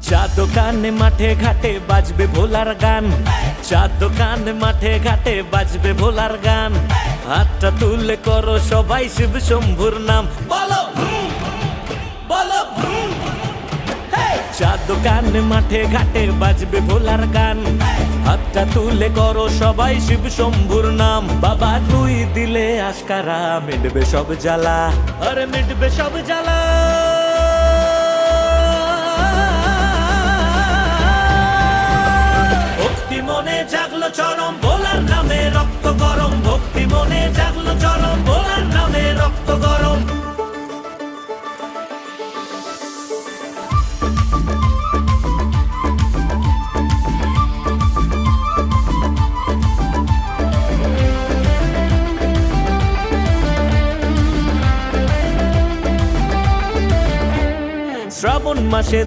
চা দোকানে মাঠে ঘাটে বাজবে ভোলার গান, চা দোকানে মাঠে ঘাটে বাজবে ভোলার গান। হাতটা তুলে করো সবাই শিব শম্ভুর নাম, বলো বলো। চা দোকানে মাঠে ঘাটে বাজবে ভোলার গান, হাতটা তুলে করো সবাই শিব শম্ভুর নাম। বাবা তুই দিলে আশকারা মিটবে সব জ্বালা, আরে মিটবে সব জ্বালা। ভক্তি মনে জাগলো চরম ভোলার নামে রক্ত গরম, ভক্তি মনে জাগলো চরম ভোলার নামে রক্ত গরম। শ্রাবণ মাসে